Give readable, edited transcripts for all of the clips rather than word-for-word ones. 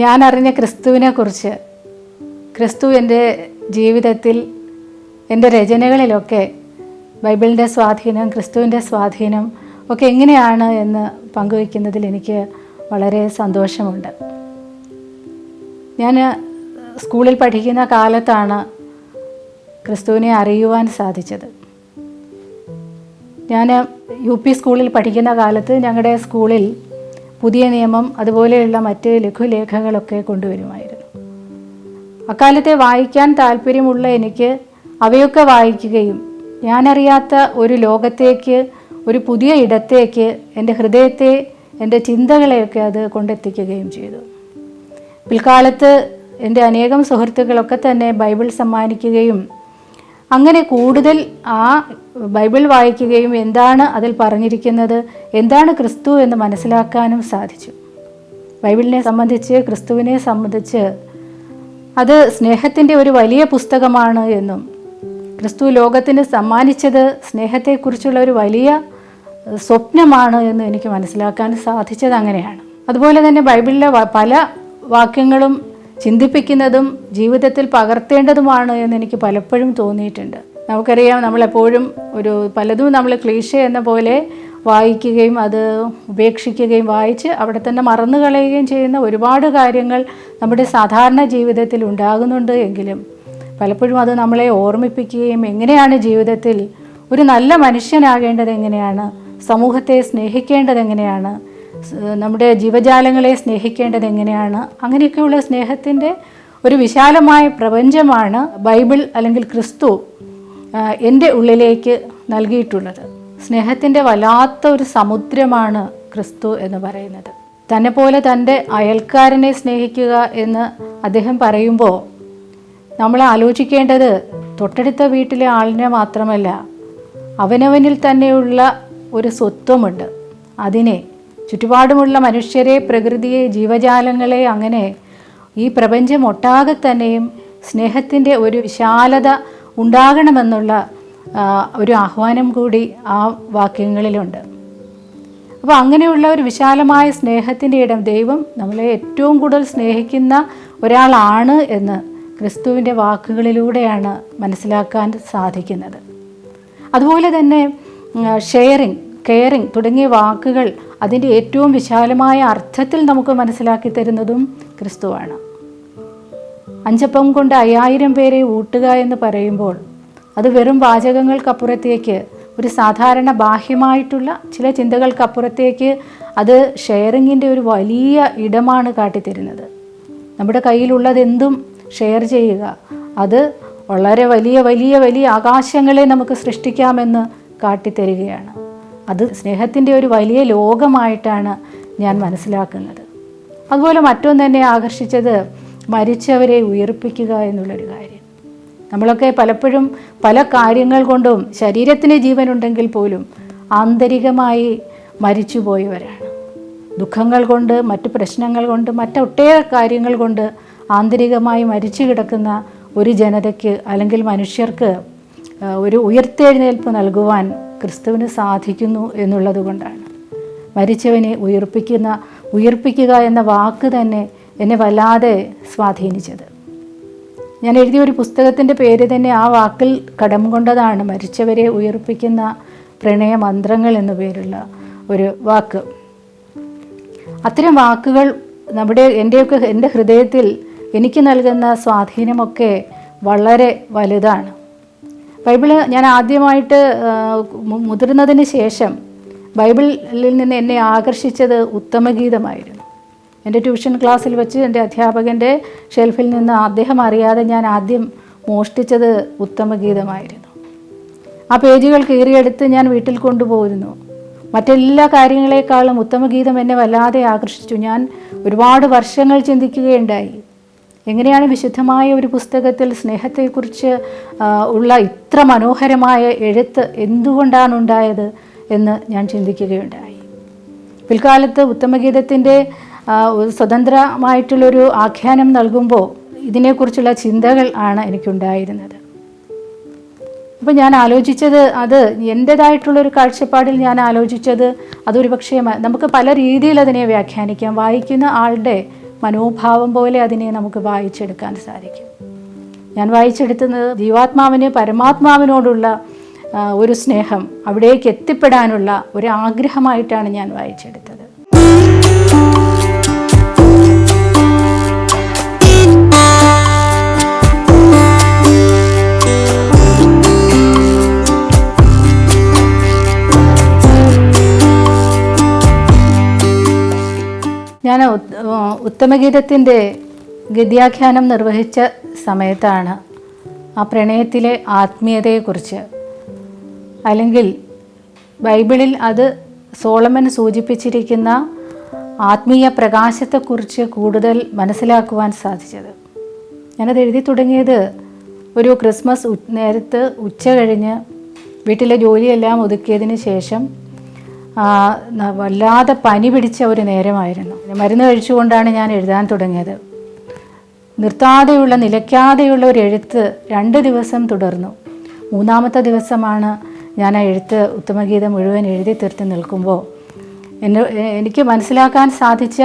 ഞാൻ അറിഞ്ഞ ക്രിസ്തുവിനെക്കുറിച്ച്, ക്രിസ്തു എൻ്റെ ജീവിതത്തിൽ, എൻ്റെ രചനകളിലൊക്കെ ബൈബിളിൻ്റെ സ്വാധീനം, ക്രിസ്തുവിൻ്റെ സ്വാധീനം ഒക്കെ എങ്ങനെയാണ് എന്ന് പങ്കുവയ്ക്കുന്നതിൽ എനിക്ക് വളരെ സന്തോഷമുണ്ട്. ഞാൻ സ്കൂളിൽ പഠിക്കുന്ന കാലത്താണ് ക്രിസ്തുവിനെ അറിയുവാൻ സാധിച്ചത്. ഞാൻ UP സ്കൂളിൽ പഠിക്കുന്ന കാലത്ത് ഞങ്ങളുടെ സ്കൂളിൽ പുതിയ നിയമം അതുപോലെയുള്ള മറ്റ് ലഘുലേഖകളൊക്കെ കൊണ്ടുവരുമായിരുന്നു. അക്കാലത്തെ വായിക്കാൻ താല്പര്യമുള്ള എനിക്ക് അവയൊക്കെ വായിക്കുകയും ഞാനറിയാത്ത ഒരു ലോകത്തേക്ക്, ഒരു പുതിയ ഇടത്തേക്ക് എൻ്റെ ഹൃദയത്തെ, എൻ്റെ ചിന്തകളെയൊക്കെ അത് കൊണ്ടെത്തിക്കുകയും ചെയ്തു. പിൽക്കാലത്ത് എൻ്റെ അനേകം സുഹൃത്തുക്കളൊക്കെ തന്നെ ബൈബിൾ സമ്മാനിക്കുകയും അങ്ങനെ കൂടുതൽ ആ ബൈബിൾ വായിക്കുകയും എന്താണ് അതിൽ പറഞ്ഞിരിക്കുന്നത്, എന്താണ് ക്രിസ്തു എന്ന് മനസ്സിലാക്കാനും സാധിച്ചു. ബൈബിളിനെ സംബന്ധിച്ച്, ക്രിസ്തുവിനെ സംബന്ധിച്ച് അത് സ്നേഹത്തിൻ്റെ ഒരു വലിയ പുസ്തകമാണ് എന്നും ക്രിസ്തു ലോകത്തിന് സമ്മാനിച്ചത് സ്നേഹത്തെക്കുറിച്ചുള്ള ഒരു വലിയ സ്വപ്നമാണ് എന്നും എനിക്ക് മനസ്സിലാക്കാൻ സാധിച്ചത് അങ്ങനെയാണ്. അതുപോലെ തന്നെ ബൈബിളിലെ പല വാക്യങ്ങളും ചിന്തിപ്പിക്കുന്നതും ജീവിതത്തിൽ പകർത്തേണ്ടതുമാണ് എന്ന് എനിക്ക് പലപ്പോഴും തോന്നിയിട്ടുണ്ട്. നമുക്കറിയാം, നമ്മളെപ്പോഴും പലതും നമ്മൾ ക്ലീഷേ എന്ന പോലെ വായിക്കുകയും അത് ഉപേക്ഷിക്കുകയും വായിച്ച് അവിടെ തന്നെ മറന്നു കളയുകയും ചെയ്യുന്ന ഒരുപാട് കാര്യങ്ങൾ നമ്മുടെ സാധാരണ ജീവിതത്തിൽ ഉണ്ടാകുന്നുണ്ട്. എങ്കിലും പലപ്പോഴും അത് നമ്മളെ ഓർമ്മിപ്പിക്കുകയും എങ്ങനെയാണ് ജീവിതത്തിൽ ഒരു നല്ല മനുഷ്യനാകേണ്ടത് എങ്ങനെയാണ്, സമൂഹത്തെ സ്നേഹിക്കേണ്ടത് എങ്ങനെയാണ്, നമ്മുടെ ജീവജാലങ്ങളെ സ്നേഹിക്കേണ്ടത് എങ്ങനെയാണ്, അങ്ങനെയൊക്കെയുള്ള സ്നേഹത്തിൻ്റെ ഒരു വിശാലമായ പ്രപഞ്ചമാണ് ബൈബിൾ അല്ലെങ്കിൽ ക്രിസ്തു എൻ്റെ ഉള്ളിലേക്ക് നൽകിയിട്ടുള്ളത്. സ്നേഹത്തിൻ്റെ വല്ലാത്ത ഒരു സമുദ്രമാണ് ക്രിസ്തു എന്ന് പറയുന്നത്. തന്നെ പോലെ തൻ്റെ അയൽക്കാരനെ സ്നേഹിക്കുക എന്ന് അദ്ദേഹം പറയുമ്പോൾ നമ്മൾ ആലോചിക്കേണ്ടത് തൊട്ടടുത്ത വീട്ടിലെ ആളിനെ മാത്രമല്ല, അവനവനിൽ തന്നെയുള്ള ഒരു സ്വത്വമുണ്ട്. അതിനെ, ചുറ്റുപാടുമുള്ള മനുഷ്യരെ, പ്രകൃതിയെ, ജീവജാലങ്ങളെ, അങ്ങനെ ഈ പ്രപഞ്ചം ഒട്ടാകെ തന്നെയും സ്നേഹത്തിൻ്റെ ഒരു വിശാലത ഉണ്ടാകണമെന്നുള്ള ഒരു ആഹ്വാനം കൂടി ആ വാക്യങ്ങളിലുണ്ട്. അപ്പോൾ അങ്ങനെയുള്ള ഒരു വിശാലമായ സ്നേഹത്തിൻ്റെ ഇടം, ദൈവം നമ്മളെ ഏറ്റവും കൂടുതൽ സ്നേഹിക്കുന്ന ഒരാളാണ് എന്ന് ക്രിസ്തുവിൻ്റെ വാക്കുകളിലൂടെയാണ് മനസ്സിലാക്കാൻ സാധിക്കുന്നത്. അതുപോലെ തന്നെ ഷെയറിങ്, കെയറിങ് തുടങ്ങിയ വാക്കുകൾ അതിൻ്റെ ഏറ്റവും വിശാലമായ അർത്ഥത്തിൽ നമുക്ക് മനസ്സിലാക്കി തരുന്നതും ക്രിസ്തുവാണ്. 5 അപ്പം കൊണ്ട് 5000 പേരെ ഊട്ടുക എന്ന് പറയുമ്പോൾ അത് വെറും വാചകങ്ങൾക്കപ്പുറത്തേക്ക്, ഒരു സാധാരണ ബാഹ്യമായിട്ടുള്ള ചില ചിന്തകൾക്കപ്പുറത്തേക്ക് അത് ഷെയറിങ്ങിൻ്റെ ഒരു വലിയ ഇടമാണ് കാട്ടിത്തരുന്നത്. നമ്മുടെ കയ്യിലുള്ളതെന്തും ഷെയർ ചെയ്യുക, അത് വളരെ വലിയ വലിയ വലിയ ആകാശങ്ങളെ നമുക്ക് സൃഷ്ടിക്കാമെന്ന് കാട്ടിത്തരികയാണ്. അത് സ്നേഹത്തിൻ്റെ ഒരു വലിയ ലോകമായിട്ടാണ് ഞാൻ മനസ്സിലാക്കുന്നത്. അതുപോലെ മറ്റൊന്ന് എന്നെ ആകർഷിച്ചത് മരിച്ചവരെ ഉയർപ്പിക്കുക എന്നുള്ളൊരു കാര്യം. നമ്മളൊക്കെ പലപ്പോഴും പല കാര്യങ്ങൾ കൊണ്ടും ശരീരത്തിന് ജീവനുണ്ടെങ്കിൽ പോലും ആന്തരികമായി മരിച്ചുപോയവരാണ്. ദുഃഖങ്ങൾ കൊണ്ട്, മറ്റു പ്രശ്നങ്ങൾ കൊണ്ട്, മറ്റൊട്ടേറെ കാര്യങ്ങൾ കൊണ്ട് ആന്തരികമായി മരിച്ചു കിടക്കുന്ന ഒരു ജനതയ്ക്ക് അല്ലെങ്കിൽ മനുഷ്യർക്ക് ഒരു ഉയർത്തെഴുന്നേൽപ്പ് നൽകുവാൻ ക്രിസ്തുവിന് സാധിക്കുന്നു എന്നുള്ളത് കൊണ്ടാണ്. മരിച്ചവനെ ഉയർപ്പിക്കുക എന്ന വാക്ക് തന്നെ എന്നെ വല്ലാതെ സ്വാധീനിച്ചത്. ഞാൻ എഴുതിയ ഒരു പുസ്തകത്തിൻ്റെ പേര് തന്നെ ആ വാക്കിൽ കടം കൊണ്ടതാണ്, മരിച്ചവരെ ഉയർപ്പിക്കുന്ന പ്രണയമന്ത്രങ്ങൾ എന്നു പേരുള്ള ഒരു വാക്ക്. അത്തരം വാക്കുകൾ എൻ്റെ ഹൃദയത്തിൽ എനിക്ക് നൽകുന്ന സ്വാധീനമൊക്കെ വളരെ വലുതാണ്. ബൈബിള് ഞാൻ ആദ്യമായിട്ട് മുതിർന്നതിന് ശേഷം ബൈബിളിൽ നിന്ന് എന്നെ ആകർഷിച്ചത് ഉത്തമഗീതമായിരുന്നു. എൻ്റെ ട്യൂഷൻ ക്ലാസ്സിൽ വെച്ച് എൻ്റെ അധ്യാപകൻ്റെ ഷെൽഫിൽ നിന്ന് അദ്ദേഹം അറിയാതെ ഞാൻ ആദ്യം മോഷ്ടിച്ചത് ഉത്തമഗീതമായിരുന്നു. ആ പേജുകൾ കീറിയെടുത്ത് ഞാൻ വീട്ടിൽ കൊണ്ടുപോയിരുന്നു. മറ്റെല്ലാ കാര്യങ്ങളെക്കാളും ഉത്തമഗീതം എന്നെ വല്ലാതെ ആകർഷിച്ചു. ഞാൻ ഒരുപാട് വർഷങ്ങൾ ചിന്തിക്കുകയുണ്ടായി, എങ്ങനെയാണ് വിശുദ്ധമായ ഒരു പുസ്തകത്തിൽ സ്നേഹത്തെക്കുറിച്ച് ഉള്ള ഇത്ര മനോഹരമായ എഴുത്ത് എന്തുകൊണ്ടാണ് ഉണ്ടായത് എന്ന് ഞാൻ ചിന്തിക്കുകയുണ്ടായി. പിൽക്കാലത്ത് ഉത്തമഗീതത്തിൻ്റെ സ്വതന്ത്രമായിട്ടുള്ളൊരു ആഖ്യാനം നൽകുമ്പോൾ ഇതിനെക്കുറിച്ചുള്ള ചിന്തകൾ ആണ് എനിക്കുണ്ടായിരുന്നത്. അപ്പോൾ ഞാൻ ആലോചിച്ചത്, അത് എൻ്റേതായിട്ടുള്ളൊരു കാഴ്ചപ്പാടിൽ ഞാൻ ആലോചിച്ചത്, അതൊരു പക്ഷേ നമുക്ക് പല രീതിയിൽ അതിനെ വ്യാഖ്യാനിക്കാം. വായിക്കുന്ന ആളുടെ മനോഭാവം പോലെ അതിനെ നമുക്ക് വായിച്ചെടുക്കാൻ സാധിക്കും. ഞാൻ വായിച്ചെടുക്കുന്നത് ജീവാത്മാവിന് പരമാത്മാവിനോടുള്ള ഒരു സ്നേഹം, അവിടേക്ക് എത്തിപ്പെടാനുള്ള ഒരു ആഗ്രഹമായിട്ടാണ് ഞാൻ വായിച്ചെടുത്തത്. ഞാൻ ഉത്തമഗീതത്തിൻ്റെ ഗദ്യാഖ്യാനം നിർവഹിച്ച സമയത്താണ് ആ പ്രണയത്തിലെ ആത്മീയതയെക്കുറിച്ച്, അല്ലെങ്കിൽ ബൈബിളിൽ അത് സോളമൻ സൂചിപ്പിച്ചിരിക്കുന്ന ആത്മീയ പ്രകാശത്തെക്കുറിച്ച് കൂടുതൽ മനസ്സിലാക്കുവാൻ സാധിച്ചത്. ഞാനത് എഴുതി തുടങ്ങിയത് ഒരു ക്രിസ്മസ് നേരത്ത് ഉച്ച കഴിഞ്ഞ് വീട്ടിലെ ജോലിയെല്ലാം ഒതുക്കിയതിന് ശേഷം വല്ലാതെ പനി പിടിച്ച ഒരു നേരമായിരുന്നു. മരുന്ന് കഴിച്ചുകൊണ്ടാണ് ഞാൻ എഴുതാൻ തുടങ്ങിയത്. നിർത്താതെയുള്ള നിലയ്ക്കാതെയുള്ള ഒരു എഴുത്ത് 2 ദിവസം തുടർന്നു. 3-ാമത്തെ ദിവസമാണ് ഞാൻ ആ എഴുത്ത് ഉത്തമഗീതം മുഴുവൻ എഴുതി തീർത്ത് നിൽക്കുമ്പോൾ എനിക്ക് മനസ്സിലാക്കാൻ സാധിച്ച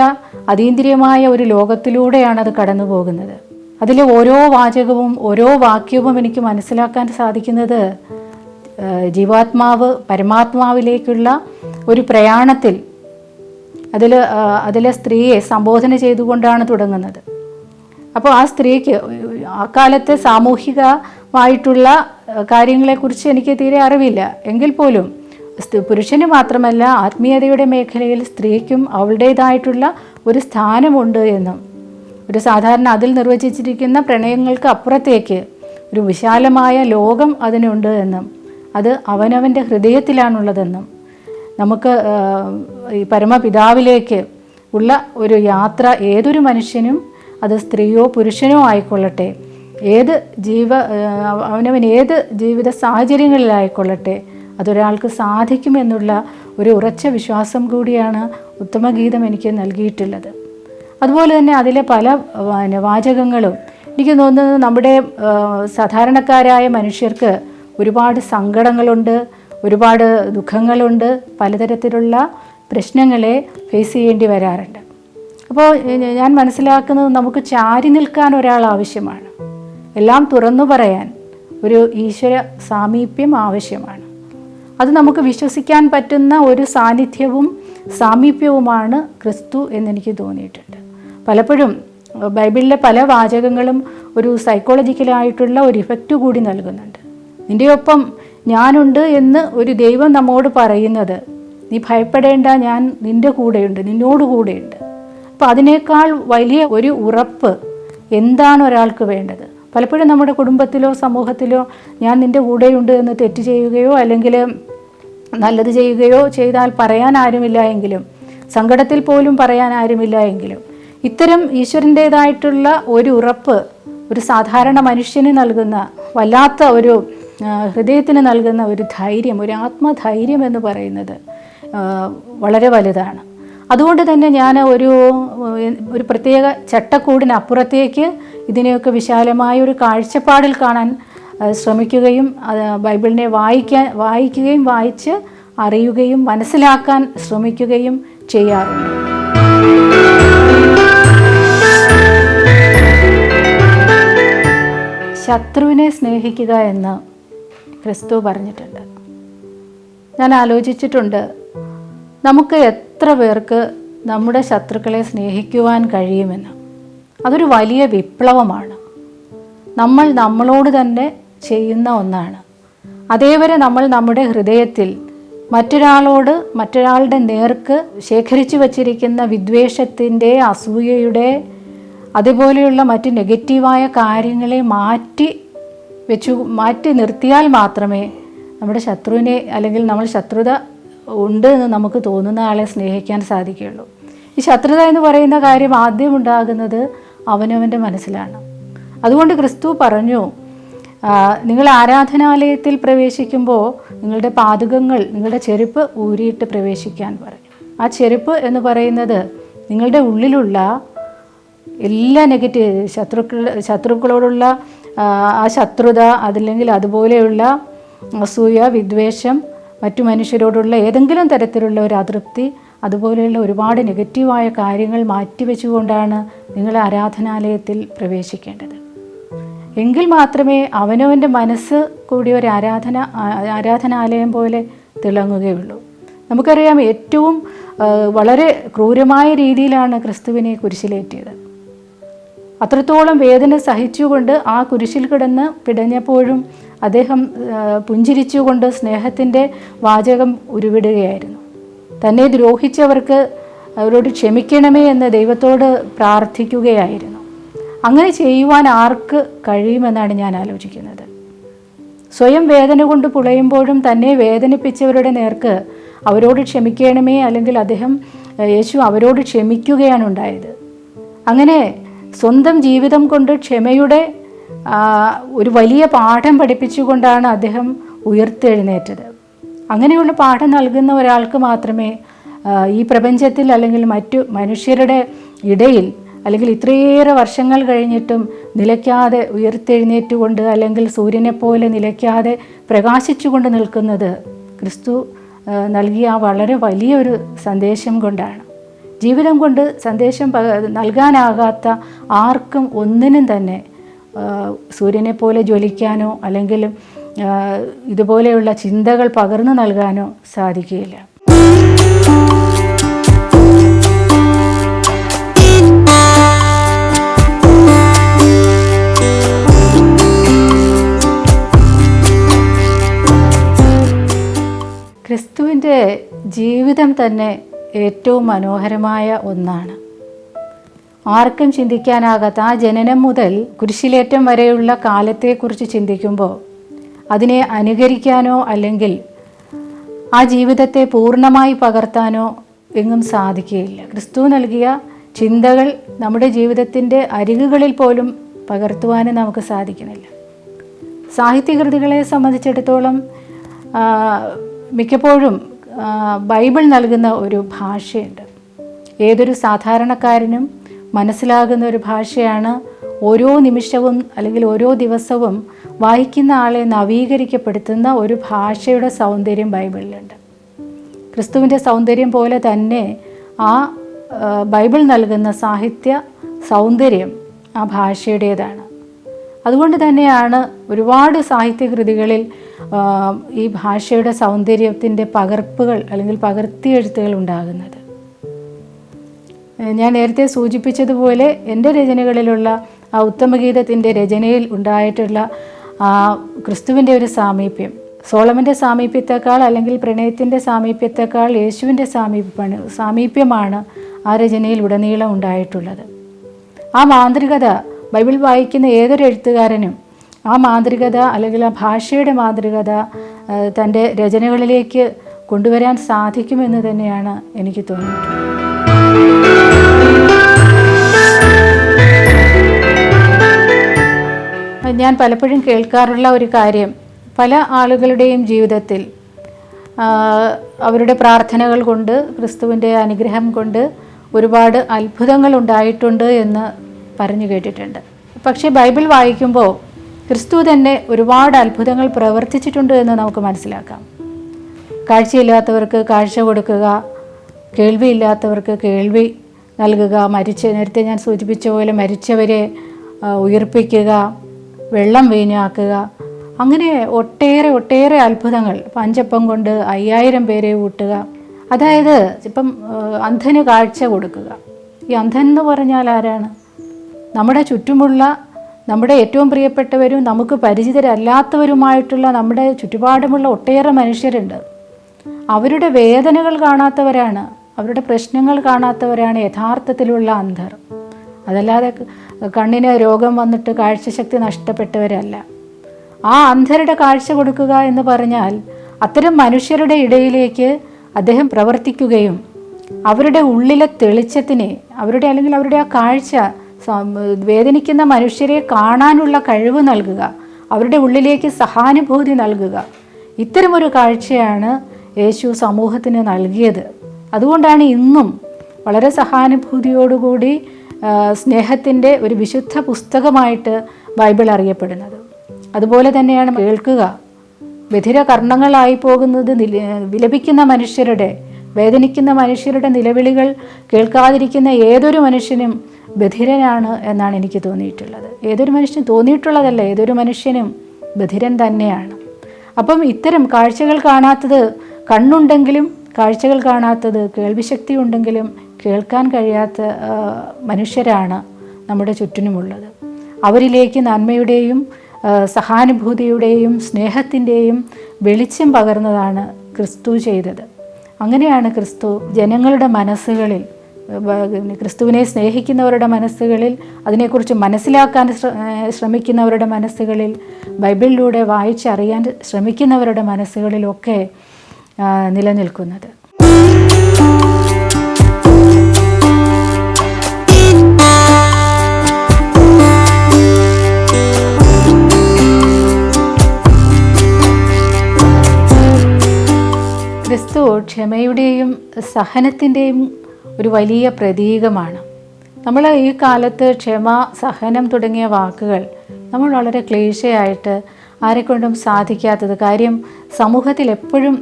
അതീന്ദ്രിയമായ ഒരു ലോകത്തിലൂടെയാണ് അത് കടന്നു പോകുന്നത്. അതിലെ ഓരോ വാചകവും ഓരോ വാക്യവും എനിക്ക് മനസ്സിലാക്കാൻ സാധിക്കുന്നത് ജീവാത്മാവ് പരമാത്മാവിലേക്കുള്ള ഒരു പ്രയാണത്തിൽ അതിലെ സ്ത്രീയെ സംബോധന ചെയ്തുകൊണ്ടാണ് തുടങ്ങുന്നത്. അപ്പോൾ ആ സ്ത്രീക്ക് ആ കാലത്തെ സാമൂഹികമായിട്ടുള്ള കാര്യങ്ങളെക്കുറിച്ച് എനിക്ക് തീരെ അറിവില്ല. എങ്കിൽ പോലും പുരുഷന് മാത്രമല്ല, ആത്മീയതയുടെ മേഖലയിൽ സ്ത്രീക്കും അവളുടേതായിട്ടുള്ള ഒരു സ്ഥാനമുണ്ട് എന്നും, ഒരു സാധാരണ അതിൽ നിർവചിച്ചിരിക്കുന്ന പ്രണയങ്ങൾക്ക് അപ്പുറത്തേക്ക് ഒരു വിശാലമായ ലോകം അതിനുണ്ട് എന്നും, അത് അവനവൻ്റെ ഹൃദയത്തിലാണുള്ളതെന്നും, നമുക്ക് ഈ പരമപിതാവിലേക്ക് ഉള്ള ഒരു യാത്ര ഏതൊരു മനുഷ്യനും, അത് സ്ത്രീയോ പുരുഷനോ ആയിക്കൊള്ളട്ടെ, അവനവൻ ഏത് ജീവിത സാഹചര്യങ്ങളിലായിക്കൊള്ളട്ടെ, അതൊരാൾക്ക് സാധിക്കുമെന്നുള്ള ഒരു ഉറച്ച വിശ്വാസം കൂടിയാണ് ഉത്തമഗീതം എനിക്ക് നൽകിയിട്ടുള്ളത്. അതുപോലെ തന്നെ അതിലെ പല വാചകങ്ങളും എനിക്ക് തോന്നുന്നത് നമ്മുടെ സാധാരണക്കാരായ മനുഷ്യർക്ക് ഒരുപാട് സങ്കടങ്ങളുണ്ട്, ഒരുപാട് ദുഃഖങ്ങളുണ്ട്, പലതരത്തിലുള്ള പ്രശ്നങ്ങളെ ഫേസ് ചെയ്യേണ്ടി വരാറുണ്ട്. അപ്പോൾ ഞാൻ മനസ്സിലാക്കുന്നത് നമുക്ക് ചാരി നിൽക്കാൻ ഒരാൾ ആവശ്യമാണ്, എല്ലാം തുറന്നു പറയാൻ ഒരു ഈശ്വര സാമീപ്യം ആവശ്യമാണ്. അത് നമുക്ക് വിശ്വസിക്കാൻ പറ്റുന്ന ഒരു സാന്നിധ്യവും സാമീപ്യവുമാണ് ക്രിസ്തു എന്നെനിക്ക് തോന്നിയിട്ടുണ്ട്. പലപ്പോഴും ബൈബിളിലെ പല വാചകങ്ങളും ഒരു സൈക്കോളജിക്കലായിട്ടുള്ള ഒരു ഇഫക്റ്റ് കൂടി നൽകുന്നുണ്ട്. നിൻ്റെ ഒപ്പം ഞാനുണ്ട് എന്ന് ഒരു ദൈവം നമ്മോട് പറയുന്നത്, നീ ഭയപ്പെടേണ്ട, ഞാൻ നിൻ്റെ കൂടെയുണ്ട്, നിന്നോട് കൂടെയുണ്ട്. അപ്പോൾ അതിനേക്കാൾ വലിയ ഒരു ഉറപ്പ് എന്താണ് ഒരാൾക്ക് വേണ്ടത്? പലപ്പോഴും നമ്മുടെ കുടുംബത്തിലോ സമൂഹത്തിലോ ഞാൻ നിൻ്റെ കൂടെയുണ്ട് എന്ന് തെറ്റ് ചെയ്യുകയോ അല്ലെങ്കിൽ നല്ലത് ചെയ്യുകയോ ചെയ്താൽ പറയാൻ ആരുമില്ല എങ്കിലും, സങ്കടത്തിൽ പോലും പറയാൻ ആരുമില്ല എങ്കിലും, ഇത്തരം ഈശ്വരൻ്റേതായിട്ടുള്ള ഒരു ഉറപ്പ് ഒരു സാധാരണ മനുഷ്യന് നൽകുന്ന, വല്ലാത്ത ഒരു ഹൃദയത്തിന് നൽകുന്ന ഒരു ധൈര്യം, ഒരു ആത്മധൈര്യം എന്ന് പറയുന്നത് വളരെ വലുതാണ്. അതുകൊണ്ട് തന്നെ ഞാൻ ഒരു പ്രത്യേക ചട്ടക്കൂടിനപ്പുറത്തേക്ക് ഇതിനെയൊക്കെ വിശാലമായ ഒരു കാഴ്ചപ്പാടിൽ കാണാൻ ശ്രമിക്കുകയും ബൈബിളിനെ വായിക്കുകയും വായിച്ച് അറിയുകയും മനസ്സിലാക്കാൻ ശ്രമിക്കുകയും ചെയ്യാറുണ്ട്. ശത്രുവിനെ സ്നേഹിക്കുക എന്ന് ക്രിസ്തു പറഞ്ഞിട്ടുണ്ട്. ഞാൻ ആലോചിച്ചിട്ടുണ്ട്, നമുക്ക് എത്ര പേർക്ക് നമ്മുടെ ശത്രുക്കളെ സ്നേഹിക്കുവാൻ കഴിയുമെന്ന്. അതൊരു വലിയ വിപ്ലവമാണ്. നമ്മൾ നമ്മളോട് തന്നെ ചെയ്യുന്ന ഒന്നാണ്. അതേവരെ നമ്മൾ നമ്മുടെ ഹൃദയത്തിൽ മറ്റൊരാളുടെ നേർക്ക് ശേഖരിച്ചു വച്ചിരിക്കുന്ന വിദ്വേഷത്തിൻ്റെ, അസൂയയുടെ, അതുപോലെയുള്ള മറ്റ് നെഗറ്റീവായ കാര്യങ്ങളെ മാറ്റി നിർത്തിയാൽ മാത്രമേ നമ്മുടെ ശത്രുവിനെ, അല്ലെങ്കിൽ നമ്മൾ ശത്രുത ഉണ്ട് എന്ന് നമുക്ക് തോന്നുന്ന ആളെ സ്നേഹിക്കാൻ സാധിക്കുകയുള്ളൂ. ഈ ശത്രുത എന്ന് പറയുന്ന കാര്യം ആദ്യം ഉണ്ടാകുന്നത് അവനവൻ്റെ മനസ്സിലാണ്. അതുകൊണ്ട് ക്രിസ്തു പറഞ്ഞു, നിങ്ങൾ ആരാധനാലയത്തിൽ പ്രവേശിക്കുമ്പോൾ നിങ്ങളുടെ പാദുകങ്ങൾ, നിങ്ങളുടെ ചെരുപ്പ് ഊരിയിട്ട് പ്രവേശിക്കാൻ പറഞ്ഞു. ആ ചെരുപ്പ് എന്ന് പറയുന്നത് നിങ്ങളുടെ ഉള്ളിലുള്ള എല്ലാ ശത്രുക്കളോടുള്ള ആ ശത്രുത, അതല്ലെങ്കിൽ അതുപോലെയുള്ള അസൂയ, വിദ്വേഷം, മറ്റു മനുഷ്യരോടുള്ള ഏതെങ്കിലും തരത്തിലുള്ള ഒരു അതൃപ്തി, അതുപോലെയുള്ള ഒരുപാട് നെഗറ്റീവായ കാര്യങ്ങൾ മാറ്റിവെച്ചുകൊണ്ടാണ് നിങ്ങൾ ആരാധനാലയത്തിൽ പ്രവേശിക്കേണ്ടത്. എങ്കിൽ മാത്രമേ അവനവൻ്റെ മനസ്സ് കൂടി ഒരു ആരാധനാലയം പോലെ തിളങ്ങുകയുള്ളൂ. നമുക്കറിയാം, ഏറ്റവും വളരെ ക്രൂരമായ രീതിയിലാണ് ക്രിസ്തുവിനെ കുരിശിലേറ്റിയത്. അത്രത്തോളം വേദന സഹിച്ചുകൊണ്ട് ആ കുരിശിൽ കിടന്ന് പിടഞ്ഞപ്പോഴും അദ്ദേഹം പുഞ്ചിരിച്ചുകൊണ്ട് സ്നേഹത്തിൻ്റെ വാചകം ഉരുവിടുകയായിരുന്നു. തന്നെ ദ്രോഹിച്ചവർക്ക് അവരോട് ക്ഷമിക്കണമേ എന്ന് ദൈവത്തോട് പ്രാർത്ഥിക്കുകയായിരുന്നു. അങ്ങനെ ചെയ്യുവാൻ ആർക്ക് കഴിയുമെന്നാണ് ഞാൻ ആലോചിക്കുന്നത്. സ്വയം വേദന കൊണ്ട് പുളയുമ്പോഴും തന്നെ വേദനിപ്പിച്ചവരുടെ നേർക്ക് അവരോട് ക്ഷമിക്കണമേ, അല്ലെങ്കിൽ യേശു അവരോട് ക്ഷമിക്കുകയാണ് ഉണ്ടായത്. അങ്ങനെ സ്വന്തം ജീവിതം കൊണ്ട് ക്ഷമയുടെ ഒരു വലിയ പാഠം പഠിപ്പിച്ചുകൊണ്ടാണ് അദ്ദേഹം ഉയർത്തെഴുന്നേറ്റത്. അങ്ങനെയുള്ള പാഠം നൽകുന്ന ഒരാൾക്ക് മാത്രമേ ഈ പ്രപഞ്ചത്തിൽ അല്ലെങ്കിൽ മറ്റു മനുഷ്യരുടെ ഇടയിൽ, അല്ലെങ്കിൽ ഇത്രയേറെ വർഷങ്ങൾ കഴിഞ്ഞിട്ടും നിലയ്ക്കാതെ ഉയർത്തെഴുന്നേറ്റുകൊണ്ട്, അല്ലെങ്കിൽ സൂര്യനെപ്പോലെ നിലയ്ക്കാതെ പ്രകാശിച്ചുകൊണ്ട് നിൽക്കുന്നത് ക്രിസ്തു നൽകിയ ആ വളരെ വലിയൊരു സന്ദേശം കൊണ്ടാണ്. ജീവിതം കൊണ്ട് സന്ദേശം നൽകാനാകാത്ത ആർക്കും ഒന്നിനും തന്നെ സൂര്യനെ പോലെ ജ്വലിക്കാനോ അല്ലെങ്കിൽ ഇതുപോലെയുള്ള ചിന്തകൾ പകർന്നു നൽകാനോ സാധിക്കുകയില്ല. ക്രിസ്തുവിൻ്റെ ജീവിതം തന്നെ ഏറ്റവും മനോഹരമായ ഒന്നാണ്. ആർക്കും ചിന്തിക്കാനാകാത്ത ആ ജനനം മുതൽ കുരിശിലേറ്റം വരെയുള്ള കാലത്തെക്കുറിച്ച് ചിന്തിക്കുമ്പോൾ അതിനെ അനുകരിക്കാനോ അല്ലെങ്കിൽ ആ ജീവിതത്തെ പൂർണ്ണമായി പകർത്താനോ എങ്ങും സാധിക്കുകയില്ല. ക്രിസ്തു നൽകിയ ചിന്തകൾ നമ്മുടെ ജീവിതത്തിൻ്റെ അരികുകളിൽ പോലും പകർത്തുവാനും നമുക്ക് സാധിക്കുന്നില്ല. സാഹിത്യകൃതികളെ സംബന്ധിച്ചിടത്തോളം മിക്കപ്പോഴും ബൈബിൾ നൽകുന്ന ഒരു ഭാഷയുണ്ട്. ഏതൊരു സാധാരണക്കാരനും മനസ്സിലാകുന്ന ഒരു ഭാഷയാണ്. ഓരോ നിമിഷവും അല്ലെങ്കിൽ ഓരോ ദിവസവും വായിക്കുന്ന ആളെ നവീകരിക്കപ്പെടുത്തുന്ന ഒരു ഭാഷയുടെ സൗന്ദര്യം ബൈബിളിലുണ്ട്. ക്രിസ്തുവിൻ്റെ സൗന്ദര്യം പോലെ തന്നെ ആ ബൈബിൾ നൽകുന്ന സാഹിത്യ സൗന്ദര്യം ആ ഭാഷയുടേതാണ്. അതുകൊണ്ട് തന്നെയാണ് ഒരുപാട് സാഹിത്യകൃതികളിൽ ഈ ഭാഷയുടെ സൗന്ദര്യത്തിൻ്റെ പകർപ്പുകൾ അല്ലെങ്കിൽ പകർത്തിയെഴുത്തുകൾ ഉണ്ടാകുന്നത്. ഞാൻ നേരത്തെ സൂചിപ്പിച്ചതുപോലെ എൻ്റെ രചനകളിലുള്ള ആ ഉത്തമഗീതത്തിൻ്റെ രചനയിൽ ഉണ്ടായിട്ടുള്ള ക്രിസ്തുവിൻ്റെ ഒരു സാമീപ്യം, സോളമൻ്റെ സാമീപ്യത്തെക്കാൾ അല്ലെങ്കിൽ പ്രണയത്തിൻ്റെ സാമീപ്യത്തെക്കാൾ യേശുവിൻ്റെ സാമീപ്യമാണ് ആ രചനയിൽ ഉടനീളം ഉണ്ടായിട്ടുള്ളത്. ആ മാന്ത്രികത ബൈബിൾ വായിക്കുന്ന ഏതൊരു എഴുത്തുകാരനും ആ മാന്ത്രികത അല്ലെങ്കിൽ ആ ഭാഷയുടെ മാന്ത്രികത തൻ്റെ രചനകളിലേക്ക് കൊണ്ടുവരാൻ സാധിക്കുമെന്ന് തന്നെയാണ് എനിക്ക് തോന്നിയിട്ടുള്ളത്. ഞാൻ പലപ്പോഴും കേൾക്കാറുള്ള ഒരു കാര്യം, പല ആളുകളുടെയും ജീവിതത്തിൽ അവരുടെ പ്രാർത്ഥനകൾ കൊണ്ട്, ക്രിസ്തുവിൻ്റെ അനുഗ്രഹം കൊണ്ട് ഒരുപാട് അത്ഭുതങ്ങൾ ഉണ്ടായിട്ടുണ്ട് എന്ന് പറഞ്ഞു കേട്ടിട്ടുണ്ട്. പക്ഷേ ബൈബിൾ വായിക്കുമ്പോൾ ക്രിസ്തു തന്നെ ഒരുപാട് അത്ഭുതങ്ങൾ പ്രവർത്തിച്ചിട്ടുണ്ട് എന്ന് നമുക്ക് മനസ്സിലാക്കാം. കാഴ്ചയില്ലാത്തവർക്ക് കാഴ്ച കൊടുക്കുക, കേൾവിയില്ലാത്തവർക്ക് കേൾവി നൽകുക, നേരത്തെ ഞാൻ സൂചിപ്പിച്ച പോലെ മരിച്ചവരെ ഉയർപ്പിക്കുക, വെള്ളം വീഞ്ഞാക്കുക, അങ്ങനെ ഒട്ടേറെ അത്ഭുതങ്ങൾ. 5 അപ്പം കൊണ്ട് 5000 പേരെ ഊട്ടുക. അതായത് ഇപ്പം അന്ധന് കാഴ്ച കൊടുക്കുക. ഈ അന്ധൻ എന്ന് പറഞ്ഞാൽ ആരാണ്? നമ്മുടെ ചുറ്റുമുള്ള, നമ്മുടെ ഏറ്റവും പ്രിയപ്പെട്ടവരും നമുക്ക് പരിചിതരല്ലാത്തവരുമായിട്ടുള്ള നമ്മുടെ ചുറ്റുപാടുമുള്ള ഒട്ടേറെ മനുഷ്യരുണ്ട്. അവരുടെ വേദനകൾ കാണാത്തവരാണ്, അവരുടെ പ്രശ്നങ്ങൾ കാണാത്തവരാണ് യഥാർത്ഥത്തിലുള്ള അന്ധർ. അതല്ലാതെ കണ്ണിന് രോഗം വന്നിട്ട് കാഴ്ചശക്തി നഷ്ടപ്പെട്ടവരല്ല. ആ അന്ധരുടെ കാഴ്ച കൊടുക്കുക എന്ന് പറഞ്ഞാൽ അത്തരം മനുഷ്യരുടെ ഇടയിലേക്ക് അദ്ദേഹം പ്രവർത്തിക്കുകയും അവരുടെ ഉള്ളിലെ തെളിച്ചത്തിനെ, അവരുടെ ആ കാഴ്ച, വേദനിക്കുന്ന മനുഷ്യരെ കാണാനുള്ള കഴിവ് നൽകുക, അവരുടെ ഉള്ളിലേക്ക് സഹാനുഭൂതി നൽകുക. ഇത്തരമൊരു കാഴ്ചയാണ് യേശു സമൂഹത്തിന് നൽകിയത്. അതുകൊണ്ടാണ് ഇന്നും വളരെ സഹാനുഭൂതിയോടുകൂടി സ്നേഹത്തിൻ്റെ ഒരു വിശുദ്ധ പുസ്തകമായിട്ട് ബൈബിൾ അറിയപ്പെടുന്നത്. അതുപോലെ തന്നെയാണ് കേൾക്കുക. ബധിര കർണങ്ങളായി പോകുന്നത്, വിലപിക്കുന്ന മനുഷ്യരുടെ വേദനിക്കുന്ന മനുഷ്യരുടെ നിലവിളികൾ കേൾക്കാതിരിക്കുന്ന ഏതൊരു മനുഷ്യനും ബധിരനാണ് എന്നാണ് എനിക്ക് തോന്നിയിട്ടുള്ളത്. ഏതൊരു മനുഷ്യനും തോന്നിയിട്ടുള്ളതല്ല, ഏതൊരു മനുഷ്യനും ബധിരൻ തന്നെയാണ്. അപ്പം ഇത്തരം കാഴ്ചകൾ കാണാത്തത്, കണ്ണുണ്ടെങ്കിലും കാഴ്ചകൾ കാണാത്തത്, കേൾവിശക്തി ഉണ്ടെങ്കിലും കേൾക്കാൻ കഴിയാത്ത മനുഷ്യരാണ് നമ്മുടെ ചുറ്റിനുമുള്ളത്. അവരിലേക്ക് നന്മയുടെയും സഹാനുഭൂതിയുടെയും സ്നേഹത്തിൻ്റെയും വെളിച്ചം പകർന്നതാണ് ക്രിസ്തു ചെയ്തത്. അങ്ങനെയാണ് ക്രിസ്തു ജനങ്ങളുടെ മനസ്സുകളിൽ, ക്രിസ്തുവിനെ സ്നേഹിക്കുന്നവരുടെ മനസ്സുകളിൽ, അതിനെക്കുറിച്ച് മനസ്സിലാക്കാൻ ശ്രമിക്കുന്നവരുടെ മനസ്സുകളിൽ, ബൈബിളിലൂടെ വായിച്ചറിയാൻ ശ്രമിക്കുന്നവരുടെ മനസ്സുകളിലൊക്കെ നിലനിൽക്കുന്നത്. ക്രിസ്തു ക്ഷമയുടെയും സഹനത്തിൻ്റെയും ഒരു വലിയ പ്രതീകമാണ്. നമ്മൾ ഈ കാലത്ത് ക്ഷമ, സഹനം തുടങ്ങിയ വാക്കുകൾ നമ്മൾ വളരെ ക്ലീശയായിട്ട് ആരെക്കൊണ്ടും സാധിക്കാത്തത്. കാര്യം സമൂഹത്തിൽ എപ്പോഴും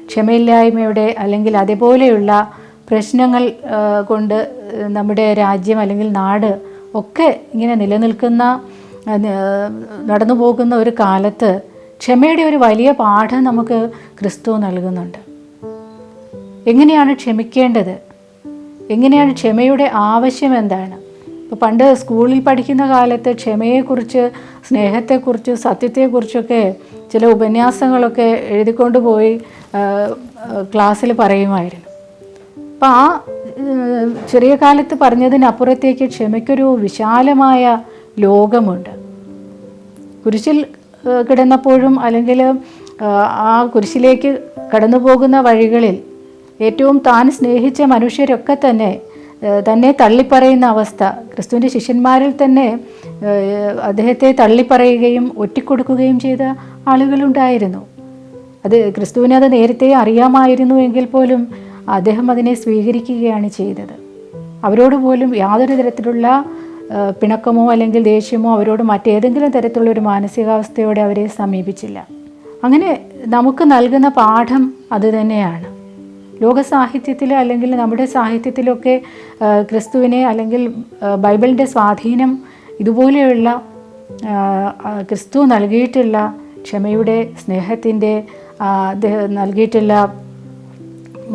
ക്ഷമയില്ലായ്മയുടെ അല്ലെങ്കിൽ അതേപോലെയുള്ള പ്രശ്നങ്ങൾ കൊണ്ട് നമ്മുടെ രാജ്യം അല്ലെങ്കിൽ നാട് ഒക്കെ ഇങ്ങനെ നിലനിൽക്കുന്ന, നടന്നു പോകുന്ന ഒരു കാലത്ത് ക്ഷമയുടെ ഒരു വലിയ പാഠം നമുക്ക് ക്രിസ്തു നൽകുന്നുണ്ട്. എങ്ങനെയാണ് ക്ഷമിക്കേണ്ടത്, എങ്ങനെയാണ് ക്ഷമയുടെ ആവശ്യം എന്താണ്? ഇപ്പോൾ പണ്ട് സ്കൂളിൽ പഠിക്കുന്ന കാലത്ത് ക്ഷമയെക്കുറിച്ച്, സ്നേഹത്തെക്കുറിച്ച്, സത്യത്തെക്കുറിച്ചൊക്കെ ചില ഉപന്യാസങ്ങളൊക്കെ എഴുതിക്കൊണ്ട് പോയി ക്ലാസ്സിൽ പറയുമായിരുന്നു. അപ്പോൾ ആ ചെറിയ കാലത്ത് പറഞ്ഞതിനപ്പുറത്തേക്ക് ക്ഷമയ്ക്കൊരു വിശാലമായ ലോകമുണ്ട്. കുരിശിൽ കിടന്നപ്പോഴും അല്ലെങ്കിൽ ആ കുരിശിലേക്ക് കടന്നു പോകുന്ന വഴികളിൽ ഏറ്റവും താൻ സ്നേഹിച്ച മനുഷ്യരൊക്കെ തന്നെ തള്ളിപ്പറയുന്ന അവസ്ഥ, ക്രിസ്തുവിൻ്റെ ശിഷ്യന്മാരിൽ തന്നെ അദ്ദേഹത്തെ തള്ളിപ്പറയുകയും ഒറ്റിക്കൊടുക്കുകയും ചെയ്ത ആളുകളുണ്ടായിരുന്നു. അത് ക്രിസ്തുവിനെ അത് നേരത്തെ അറിയാമായിരുന്നു എങ്കിൽ പോലും അദ്ദേഹം അതിനെ സ്വീകരിക്കുകയാണ് ചെയ്തത്. അവരോട് പോലും യാതൊരു തരത്തിലുള്ള പിണക്കമോ അല്ലെങ്കിൽ ദേഷ്യമോ, അവരോട് മറ്റേതെങ്കിലും തരത്തിലുള്ള ഒരു മാനസികാവസ്ഥയോടെ അവരെ സമീപിച്ചില്ല. അങ്ങനെ നമുക്ക് നൽകുന്ന പാഠം അത് തന്നെയാണ്. ലോക സാഹിത്യത്തിൽ അല്ലെങ്കിൽ നമ്മുടെ സാഹിത്യത്തിലൊക്കെ ക്രിസ്തുവിനെ അല്ലെങ്കിൽ ബൈബിളിൻ്റെ സ്വാധീനം ഇതുപോലെയുള്ള ക്രിസ്തു നൽകിയിട്ടുള്ള ക്ഷമയുടെ, സ്നേഹത്തിൻ്റെ, നൽകിയിട്ടുള്ള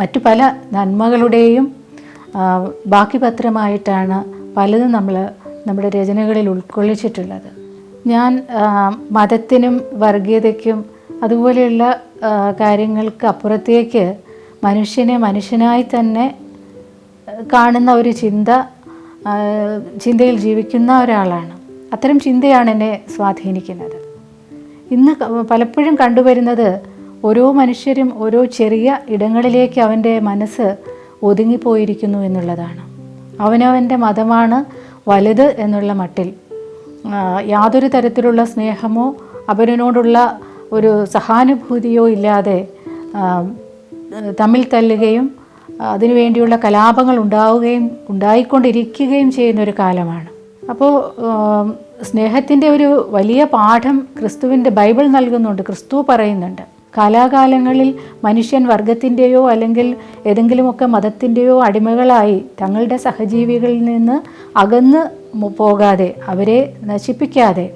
മറ്റു പല നന്മകളുടെയും ബാക്കി പത്രമായിട്ടാണ് പലതും നമ്മുടെ രചനകളിൽ ഉൾക്കൊള്ളിച്ചിട്ടുള്ളത്. ഞാൻ മതത്തിനും വർഗീയതയ്ക്കും അതുപോലെയുള്ള കാര്യങ്ങൾക്ക് അപ്പുറത്തേക്ക് മനുഷ്യനെ മനുഷ്യനായി തന്നെ കാണുന്ന ഒരു ചിന്തയിൽ ജീവിക്കുന്ന ഒരാളാണ്. അത്തരം ചിന്തയാണ് എന്നെ സ്വാധീനിക്കുന്നത്. ഇന്ന് പലപ്പോഴും കണ്ടുവരുന്നത് ഓരോ മനുഷ്യരും ഓരോ ചെറിയ ഇടങ്ങളിലേക്ക് അവൻ്റെ മനസ്സ് ഒതുങ്ങിപ്പോയിരിക്കുന്നു എന്നുള്ളതാണ്. അവനവൻ്റെ മതമാണ് വലുത് എന്നുള്ള മട്ടിൽ യാതൊരു തരത്തിലുള്ള സ്നേഹമോ അവനോടുള്ള ഒരു സഹാനുഭൂതിയോ ഇല്ലാതെ തമ്മിൽ തല്ലുകയും അതിനുവേണ്ടിയുള്ള കലാപങ്ങൾ ഉണ്ടായിക്കൊണ്ടിരിക്കുകയും ചെയ്യുന്നൊരു കാലമാണ്. അപ്പോൾ സ്നേഹത്തിൻ്റെ ഒരു വലിയ പാഠം ക്രിസ്തുവിൻ്റെ ബൈബിൾ നൽകുന്നുണ്ട്. ക്രിസ്തു പറയുന്നുണ്ട്, കാലാകാലങ്ങളിൽ മനുഷ്യൻ വർഗത്തിൻ്റെയോ അല്ലെങ്കിൽ ഏതെങ്കിലുമൊക്കെ മതത്തിൻ്റെയോ അടിമകളായി തങ്ങളുടെ സഹജീവികളിൽ നിന്ന് അകന്ന് പോകാതെ, അവരെ നശിപ്പിക്കാതെ,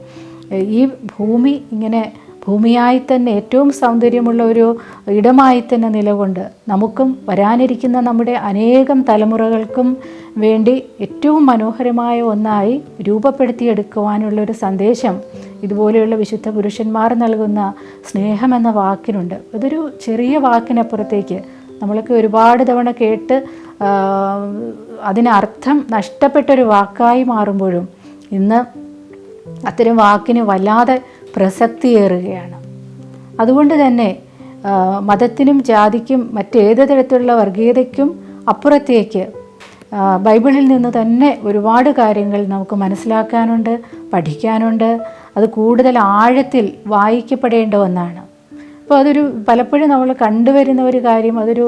ഈ ഭൂമി ഇങ്ങനെ ഭൂമിയായി തന്നെ ഏറ്റവും സൗന്ദര്യമുള്ള ഒരു ഇടമായി തന്നെ നിലകൊണ്ട് നമുക്കും വരാനിരിക്കുന്ന നമ്മുടെ അനേകം തലമുറകൾക്കും വേണ്ടി ഏറ്റവും മനോഹരമായ ഒന്നായി രൂപപ്പെടുത്തിയെടുക്കുവാനുള്ളൊരു സന്ദേശം ഇതുപോലെയുള്ള വിശുദ്ധ പുരുഷന്മാർ നൽകുന്ന സ്നേഹമെന്ന വാക്കിനുണ്ട്. അതൊരു ചെറിയ വാക്കിനപ്പുറത്തേക്ക് നമ്മളൊക്കെ ഒരുപാട് തവണ കേട്ട് അതിനർത്ഥം നഷ്ടപ്പെട്ടൊരു വാക്കായി മാറുമ്പോഴും ഇന്ന് അത്തരം വാക്കിന് വല്ലാതെ പ്രസക്തിയേറുകയാണ്. അതുകൊണ്ട് തന്നെ മതത്തിനും ജാതിക്കും മറ്റേത് തരത്തിലുള്ള വർഗീയതയ്ക്കും അപ്പുറത്തേക്ക് ബൈബിളിൽ നിന്ന് തന്നെ ഒരുപാട് കാര്യങ്ങൾ നമുക്ക് മനസ്സിലാക്കാനുണ്ട്, പഠിക്കാനുണ്ട്. അത് കൂടുതൽ ആഴത്തിൽ വായിക്കപ്പെടേണ്ട ഒന്നാണ്. അപ്പോൾ അതൊരു പലപ്പോഴും നമ്മൾ കണ്ടുവരുന്ന ഒരു കാര്യം, അതൊരു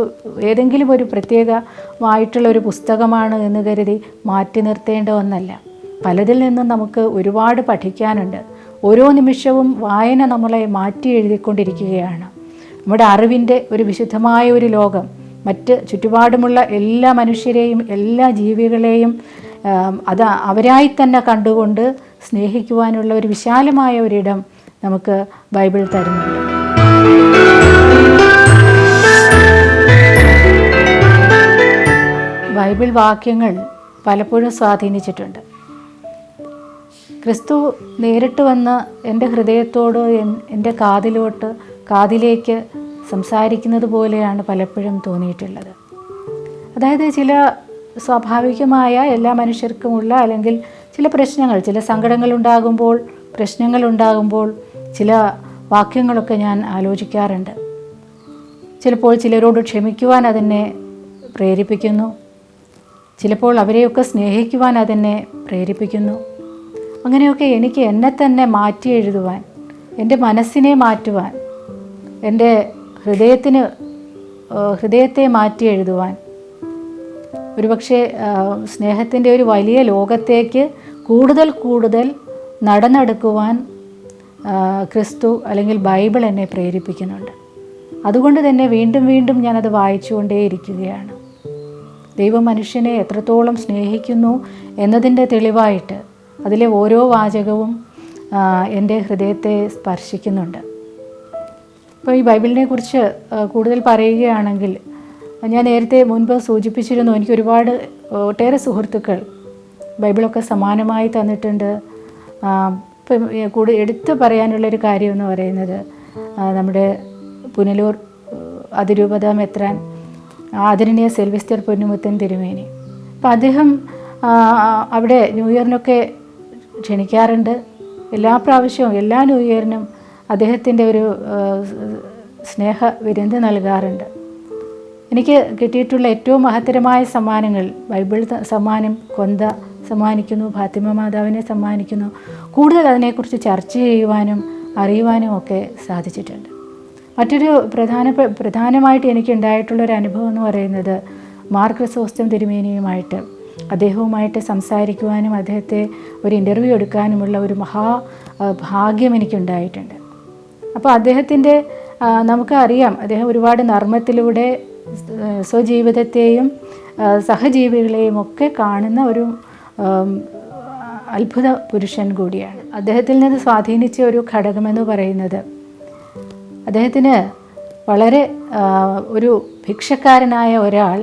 ഏതെങ്കിലും ഒരു പ്രത്യേകമായിട്ടുള്ള ഒരു പുസ്തകമാണ് എന്ന് കരുതി മാറ്റി നിർത്തേണ്ട ഒന്നല്ല. പലതിൽ നിന്നും നമുക്ക് ഒരുപാട് പഠിക്കാനുണ്ട്. ഓരോ നിമിഷവും വായന നമ്മളെ മാറ്റി എഴുതിക്കൊണ്ടിരിക്കുകയാണ്. നമ്മുടെ അറിവിൻ്റെ ഒരു വിശുദ്ധമായ ഒരു ലോകം മറ്റ് ചുറ്റുപാടുമുള്ള എല്ലാ മനുഷ്യരെയും എല്ലാ ജീവികളെയും അത് അവരായി തന്നെ കണ്ടുകൊണ്ട് സ്നേഹിക്കുവാനുള്ള ഒരു വിശാലമായ ഒരിടം നമുക്ക് ബൈബിൾ തരുന്നുണ്ട്. ബൈബിൾ വാക്യങ്ങൾ പലപ്പോഴും സ്വാധീനിച്ചിട്ടുണ്ട്. ക്രിസ്തു നേരിട്ട് വന്ന് എൻ്റെ ഹൃദയത്തോട് എൻ്റെ കാതിലേക്ക് സംസാരിക്കുന്നത് പോലെയാണ് പലപ്പോഴും തോന്നിയിട്ടുള്ളത്. അതായത് ചില സ്വാഭാവികമായ എല്ലാ മനുഷ്യർക്കുമുള്ള അല്ലെങ്കിൽ ചില പ്രശ്നങ്ങൾ, ചില പ്രശ്നങ്ങളുണ്ടാകുമ്പോൾ ചില വാക്യങ്ങളൊക്കെ ഞാൻ ആലോചിക്കാറുണ്ട്. ചിലപ്പോൾ ചിലരോട് ക്ഷമിക്കുവാൻ അതെന്നെ പ്രേരിപ്പിക്കുന്നു, ചിലപ്പോൾ അവരെയൊക്കെ സ്നേഹിക്കുവാൻ അതെന്നെ പ്രേരിപ്പിക്കുന്നു. അങ്ങനെയൊക്കെ എനിക്ക് എന്നെ തന്നെ മാറ്റി എഴുതുവാൻ, എൻ്റെ മനസ്സിനെ മാറ്റുവാൻ, എൻ്റെ ഹൃദയത്തെ മാറ്റി എഴുതുവാൻ, ഒരുപക്ഷെ സ്നേഹത്തിൻ്റെ ഒരു വലിയ ലോകത്തേക്ക് കൂടുതൽ നടന്നെടുക്കുവാൻ ക്രിസ്തു അല്ലെങ്കിൽ ബൈബിൾ എന്നെ പ്രേരിപ്പിക്കുന്നുണ്ട്. അതുകൊണ്ട് തന്നെ വീണ്ടും ഞാനത് വായിച്ചുകൊണ്ടേയിരിക്കുകയാണ്. ദൈവം മനുഷ്യനെ എത്രത്തോളം സ്നേഹിക്കുന്നു എന്നതിൻ്റെ തെളിവായിട്ട് അതിലെ ഓരോ വാചകവും എൻ്റെ ഹൃദയത്തെ സ്പർശിക്കുന്നുണ്ട്. ഇപ്പോൾ ഈ ബൈബിളിനെ കുറിച്ച് കൂടുതൽ പറയുകയാണെങ്കിൽ, ഞാൻ നേരത്തെ മുൻപ് സൂചിപ്പിച്ചിരുന്നു, എനിക്ക് ഒട്ടേറെ സുഹൃത്തുക്കൾ ബൈബിളൊക്കെ സമാനമായി തന്നിട്ടുണ്ട്. ഇപ്പം എടുത്തു പറയാനുള്ളൊരു കാര്യമെന്ന് പറയുന്നത്, നമ്മുടെ പുനലൂർ അതിരൂപത മെത്രാൻ ആദരണീയ സെൽവിസ്റ്റർ പൊന്നുമുത്തൻ തിരുമേനി. അപ്പം അദ്ദേഹം അവിടെ ന്യൂ ഇയറിനൊക്കെ ക്ഷണിക്കാറുണ്ട്. എല്ലാ പ്രാവശ്യവും എല്ലാ ന്യൂ ഇയറിനും അദ്ദേഹത്തിൻ്റെ ഒരു സ്നേഹ വിരുന്ന് നൽകാറുണ്ട്. എനിക്ക് കിട്ടിയിട്ടുള്ള ഏറ്റവും മഹത്തരമായ സമ്മാനങ്ങൾ, ബൈബിൾ സമ്മാനം കൊന്ത സമ്മാനിക്കുന്നു, ഫാത്തിമ മാതാവിനെ സമ്മാനിക്കുന്നു. കൂടുതൽ അതിനെക്കുറിച്ച് ചർച്ച ചെയ്യുവാനും അറിയുവാനും ഒക്കെ സാധിച്ചിട്ടുണ്ട്. മറ്റൊരു പ്രധാനമായിട്ട് എനിക്കുണ്ടായിട്ടുള്ളൊരു അനുഭവം എന്ന് പറയുന്നത്, മാർ ക്രിസോസ്റ്റം അദ്ദേഹവുമായിട്ട് സംസാരിക്കുവാനും അദ്ദേഹത്തെ ഒരു ഇൻ്റർവ്യൂ എടുക്കാനുമുള്ള ഒരു ഭാഗ്യം എനിക്കുണ്ടായിട്ടുണ്ട്. അപ്പോൾ അദ്ദേഹത്തിൻ്റെ നമുക്കറിയാം, അദ്ദേഹം ഒരുപാട് നർമ്മത്തിലൂടെ സ്വജീവിതത്തെയും സഹജീവികളെയും ഒക്കെ കാണുന്ന ഒരു അത്ഭുത പുരുഷൻ കൂടിയാണ്. അദ്ദേഹത്തിൽ നിന്ന് സ്വാധീനിച്ച ഒരു ഘടകമെന്ന് പറയുന്നത്, അദ്ദേഹത്തിന് വളരെ ഒരു ഭിക്ഷക്കാരനായ ഒരാൾ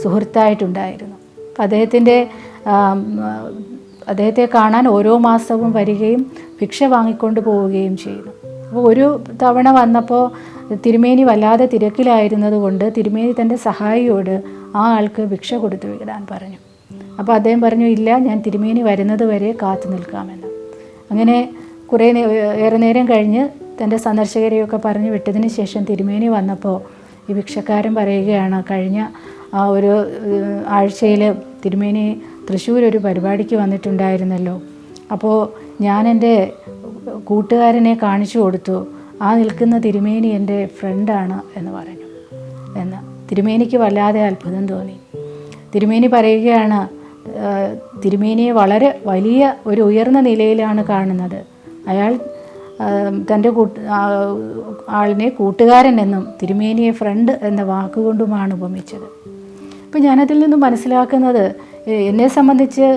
സുഹൃത്തായിട്ടുണ്ടായിരുന്നു. അദ്ദേഹത്തെ കാണാൻ ഓരോ മാസവും വരികയും ഭിക്ഷ വാങ്ങിക്കൊണ്ട് പോവുകയും ചെയ്യുന്നു. അപ്പോൾ ഒരു തവണ വന്നപ്പോൾ തിരുമേനി വല്ലാതെ തിരക്കിലായിരുന്നത് കൊണ്ട് തിരുമേനി തൻ്റെ സഹായിയോട് ആ ആൾക്ക് ഭിക്ഷ കൊടുത്തു വിടാൻ പറഞ്ഞു. അപ്പോൾ അദ്ദേഹം പറഞ്ഞു, ഇല്ല, ഞാൻ തിരുമേനി വരുന്നത് വരെ കാത്തു നിൽക്കാമെന്ന്. അങ്ങനെ ഏറെ നേരം കഴിഞ്ഞ് തൻ്റെ സന്ദർശകരെയൊക്കെ പറഞ്ഞു വിട്ടതിന് ശേഷം തിരുമേനി വന്നപ്പോൾ ഈ ഭിക്ഷക്കാരൻ പറയുകയാണ്, കഴിഞ്ഞ ഒരു ആഴ്ചയിൽ തിരുമേനി തൃശ്ശൂർ ഒരു പരിപാടിക്ക് വന്നിട്ടുണ്ടായിരുന്നല്ലോ. അപ്പോൾ ഞാൻ എൻ്റെ കൂട്ടുകാരനെ കാണിച്ചു കൊടുത്തു, ആ നിൽക്കുന്ന തിരുമേനി എൻ്റെ ഫ്രണ്ടാണ് എന്ന് പറഞ്ഞു. തിരുമേനിക്ക് വല്ലാതെ അത്ഭുതം തോന്നി. തിരുമേനി പറയുകയാണ്, തിരുമേനിയെ വളരെ വലിയ ഒരു ഉയർന്ന നിലയിലാണ് കാണുന്നത്. അയാൾ തൻ്റെ ആളിനെ കൂട്ടുകാരൻ എന്നും തിരുമേനിയെ ഫ്രണ്ട് എന്ന വാക്കുകൊണ്ടുമാണ് ഉപമിച്ചത്. അപ്പോൾ ഞാനതിൽ നിന്നും മനസ്സിലാക്കുന്നത്, എന്നെ സംബന്ധിച്ച്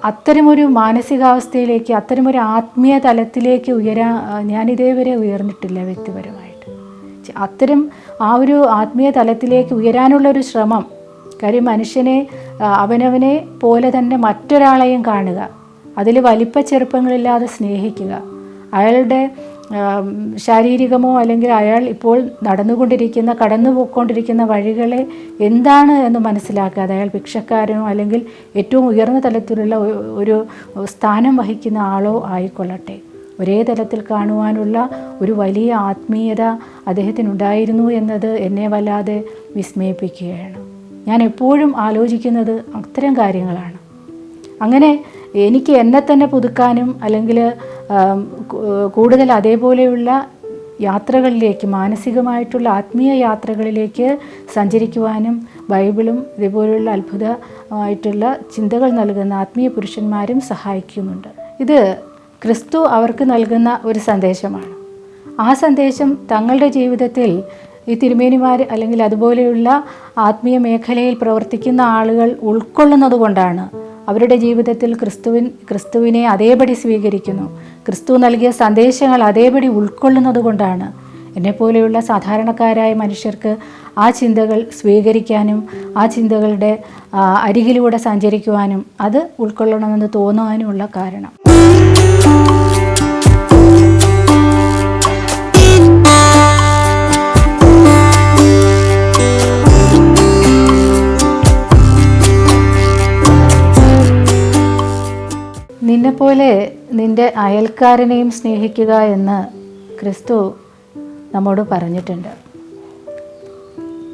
അത്തരമൊരു മാനസികാവസ്ഥയിലേക്ക്, അത്തരമൊരു ആത്മീയ തലത്തിലേക്ക് ഞാനിതേവരെ ഉയർന്നിട്ടില്ല വ്യക്തിപരമായിട്ട്. അത്തരം ആ ഒരു ആത്മീയ തലത്തിലേക്ക് ഉയരാനുള്ളൊരു ശ്രമം, കാര്യം മനുഷ്യനെ അവനവനെ പോലെ തന്നെ മറ്റൊരാളെയും കാണുക, അതിൽ വലിപ്പ ചെറുപ്പങ്ങളില്ലാതെ സ്നേഹിക്കുക, അയാളുടെ ശാരീരികമോ അല്ലെങ്കിൽ അയാൾ ഇപ്പോൾ കടന്നു പോയിക്കൊണ്ടിരിക്കുന്ന വഴികളെ എന്താണ് എന്ന് മനസ്സിലാക്കാതെ, അയാൾ ഭിക്ഷക്കാരനോ അല്ലെങ്കിൽ ഏറ്റവും ഉയർന്ന തലത്തിലുള്ള ഒരു സ്ഥാനം വഹിക്കുന്ന ആളോ ആയിക്കൊള്ളട്ടെ, ഒരേ തലത്തിൽ കാണുവാനുള്ള ഒരു വലിയ ആത്മീയത അദ്ദേഹത്തിനുണ്ടായിരുന്നു എന്നത് എന്നെ വല്ലാതെ വിസ്മയിപ്പിക്കുകയാണ്. ഞാൻ എപ്പോഴും ആലോചിക്കുന്നത് അത്തരം കാര്യങ്ങളാണ്. അങ്ങനെ എനിക്ക് എന്നെ തന്നെ പുതുക്കാനും അല്ലെങ്കിൽ കൂടുതൽ അതേപോലെയുള്ള യാത്രകളിലേക്ക്, മാനസികമായിട്ടുള്ള ആത്മീയ യാത്രകളിലേക്ക് സഞ്ചരിക്കുവാനും ബൈബിളും ഇതേപോലെയുള്ള അത്ഭുതമായിട്ടുള്ള ചിന്തകൾ നൽകുന്ന ആത്മീയ പുരുഷന്മാരും സഹായിക്കുന്നുണ്ട്. ഇത് ക്രിസ്തു അവർക്ക് നൽകുന്ന ഒരു സന്ദേശമാണ്. ആ സന്ദേശം തങ്ങളുടെ ജീവിതത്തിൽ ഈ തിരുമേനിമാർ അല്ലെങ്കിൽ അതുപോലെയുള്ള ആത്മീയ മേഖലയിൽ പ്രവർത്തിക്കുന്ന ആളുകൾ ഉൾക്കൊള്ളുന്നത് കൊണ്ടാണ്, അവരുടെ ജീവിതത്തിൽ ക്രിസ്തുവിനെ അതേപടി സ്വീകരിക്കുന്നു, ക്രിസ്തു നൽകിയ സന്ദേശങ്ങൾ അതേപടി ഉൾക്കൊള്ളുന്നത് കൊണ്ടാണ് എന്നെപ്പോലെയുള്ള സാധാരണക്കാരായ മനുഷ്യർക്ക് ആ ചിന്തകൾ സ്വീകരിക്കാനും ആ ചിന്തകളുടെ അരികിലൂടെ സഞ്ചരിക്കുവാനും അത് ഉൾക്കൊള്ളണമെന്ന് തോന്നുവാനുമുള്ള കാരണം. നിന്നെപ്പോലെ നിൻ്റെ അയൽക്കാരനെയും സ്നേഹിക്കുക എന്ന് ക്രിസ്തു നമ്മോട് പറഞ്ഞിട്ടുണ്ട്.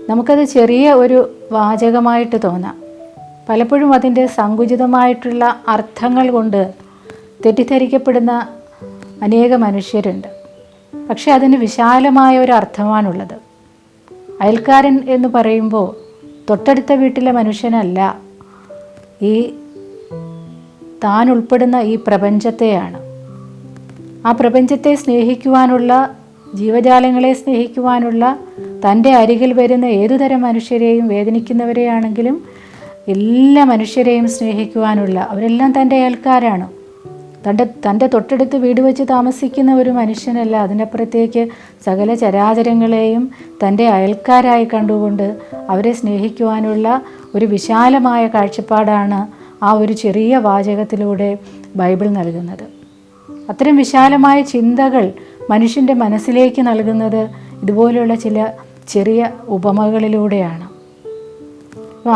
നമുക്കത് ചെറിയ ഒരു വാചകമായിട്ട് തോന്നാം. പലപ്പോഴും അതിൻ്റെ സങ്കുചിതമായിട്ടുള്ള അർത്ഥങ്ങൾ കൊണ്ട് തെറ്റിദ്ധരിക്കപ്പെടുന്ന അനേക മനുഷ്യരുണ്ട്. പക്ഷെ അതിന് വിശാലമായ ഒരു അർത്ഥമാണുള്ളത്. അയൽക്കാരൻ എന്ന് പറയുമ്പോൾ തൊട്ടടുത്ത വീട്ടിലെ മനുഷ്യനല്ല, ഈ താൻ ഉൾപ്പെടുന്ന ഈ പ്രപഞ്ചത്തെയാണ്. ആ പ്രപഞ്ചത്തെ സ്നേഹിക്കുവാനുള്ള, ജീവജാലങ്ങളെ സ്നേഹിക്കുവാനുള്ള, തൻ്റെ അരികിൽ വരുന്ന ഏതുതരം മനുഷ്യരെയും, വേദനിക്കുന്നവരെയാണെങ്കിലും എല്ലാ മനുഷ്യരെയും സ്നേഹിക്കുവാനുള്ള, അവരെല്ലാം തൻ്റെ അയൽക്കാരാണ്. തൻ്റെ തൊട്ടടുത്ത് വീട് വെച്ച് താമസിക്കുന്ന ഒരു മനുഷ്യനല്ല, അതിനപ്പുറത്തേക്ക് സകല ചരാചരങ്ങളെയും തൻ്റെ അയൽക്കാരായി കണ്ടുകൊണ്ട് അവരെ സ്നേഹിക്കുവാനുള്ള ഒരു വിശാലമായ കാഴ്ചപ്പാടാണ് ആ ഒരു ചെറിയ വാചകത്തിലൂടെ ബൈബിൾ നൽകുന്നത്. അത്തരം വിശാലമായ ചിന്തകൾ മനുഷ്യൻ്റെ മനസ്സിലേക്ക് നൽകുന്നത് ഇതുപോലെയുള്ള ചില ചെറിയ ഉപമകളിലൂടെയാണ്.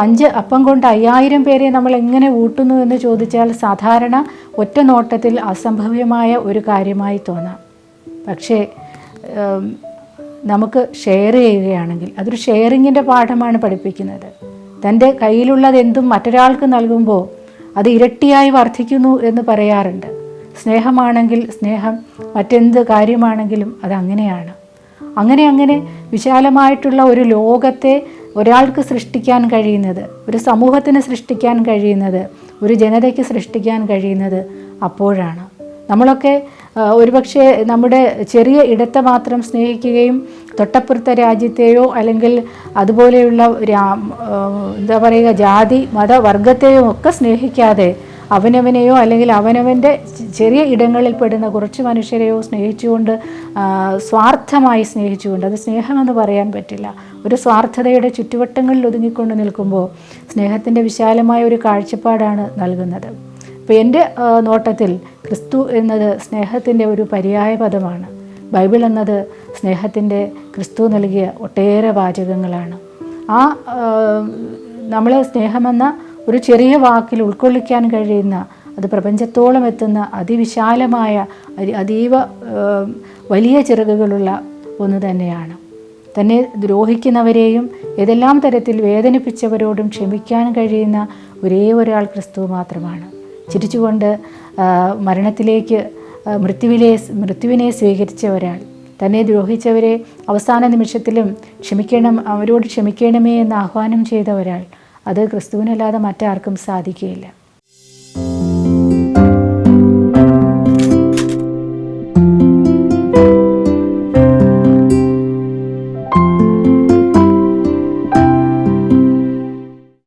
5 അപ്പം കൊണ്ട് 5000 പേരെ നമ്മൾ എങ്ങനെ ഊട്ടുന്നു എന്ന് ചോദിച്ചാൽ സാധാരണ ഒറ്റ നോട്ടത്തിൽ അസംഭവ്യമായ ഒരു കാര്യമായി തോന്നാം. പക്ഷേ നമുക്ക് ഷെയർ ചെയ്യുകയാണെങ്കിൽ അതൊരു ഷെയറിങ്ങിൻ്റെ പാഠമാണ് പഠിപ്പിക്കുന്നത്. തൻ്റെ കയ്യിലുള്ളതെന്തും മറ്റൊരാൾക്ക് നൽകുമ്പോൾ അത് ഇരട്ടിയായി വർദ്ധിക്കുന്നു എന്ന് പറയാറുണ്ട്. സ്നേഹമാണെങ്കിൽ, സ്നേഹം മറ്റെന്ത് കാര്യമാണെങ്കിലും അതങ്ങനെയാണ്. അങ്ങനെ വിശാലമായിട്ടുള്ള ഒരു ലോകത്തെ ഒരാൾക്ക് സൃഷ്ടിക്കാൻ കഴിയുന്നത്, ഒരു സമൂഹത്തിന് സൃഷ്ടിക്കാൻ കഴിയുന്നത്, ഒരു ജനതയ്ക്ക് സൃഷ്ടിക്കാൻ കഴിയുന്നത് അപ്പോഴാണ്. നമ്മളൊക്കെ ഒരുപക്ഷെ നമ്മുടെ ചെറിയ ഇടത്തെ മാത്രം സ്നേഹിക്കുകയും തൊട്ടപ്പുറത്തെ രാജ്യത്തെയോ അല്ലെങ്കിൽ അതുപോലെയുള്ള എന്താ പറയുക, ജാതി മത വർഗത്തെയോ ഒക്കെ സ്നേഹിക്കാതെ അവനവനെയോ അല്ലെങ്കിൽ അവനവൻ്റെ ചെറിയ ഇടങ്ങളിൽ പെടുന്ന കുറച്ച് മനുഷ്യരെയോ സ്നേഹിച്ചുകൊണ്ട്, സ്വാർത്ഥമായി സ്നേഹിച്ചുകൊണ്ട്, അത് സ്നേഹമെന്ന് പറയാൻ പറ്റില്ല, ഒരു സ്വാർത്ഥതയുടെ ചുറ്റുവട്ടങ്ങളിൽ ഒതുങ്ങിക്കൊണ്ട് നിൽക്കുമ്പോൾ സ്നേഹത്തിൻ്റെ വിശാലമായ ഒരു കാഴ്ചപ്പാടാണ് നൽകുന്നത്. അപ്പോൾ എൻ്റെ നോട്ടത്തിൽ ക്രിസ്തു എന്നത് സ്നേഹത്തിൻ്റെ ഒരു പര്യായ പദമാണ്. ബൈബിൾ എന്നത് സ്നേഹത്തിൻ്റെ ക്രിസ്തു നൽകിയ ഒട്ടേറെ വാചകങ്ങളാണ്. ആ നമ്മൾ സ്നേഹമെന്ന ഒരു ചെറിയ വാക്കിൽ ഉൾക്കൊള്ളിക്കാൻ കഴിയുന്ന, അത് പ്രപഞ്ചത്തോളം എത്തുന്ന അതിവിശാലമായ, അതീവ വലിയ ചിറകുകളുള്ള ഒന്ന് തന്നെയാണ്. തന്നെ ദ്രോഹിക്കുന്നവരെയും ഏതെല്ലാം തരത്തിൽ വേദനിപ്പിച്ചവരോടും ക്ഷമിക്കാൻ കഴിയുന്ന ഒരേ ഒരാൾ ക്രിസ്തു മാത്രമാണ്. ചിരിച്ചുകൊണ്ട് മരണത്തിലേക്ക് മൃത്യുവിനെ സ്വീകരിച്ച ഒരാൾ, തന്നെ ദ്രോഹിച്ചവരെ അവസാന നിമിഷത്തിലും അവരോട് ക്ഷമിക്കണമേ എന്ന് ആഹ്വാനം ചെയ്ത ഒരാൾ, അത് ക്രിസ്തുവിനല്ലാതെ മറ്റാർക്കും സാധിക്കുകയില്ല.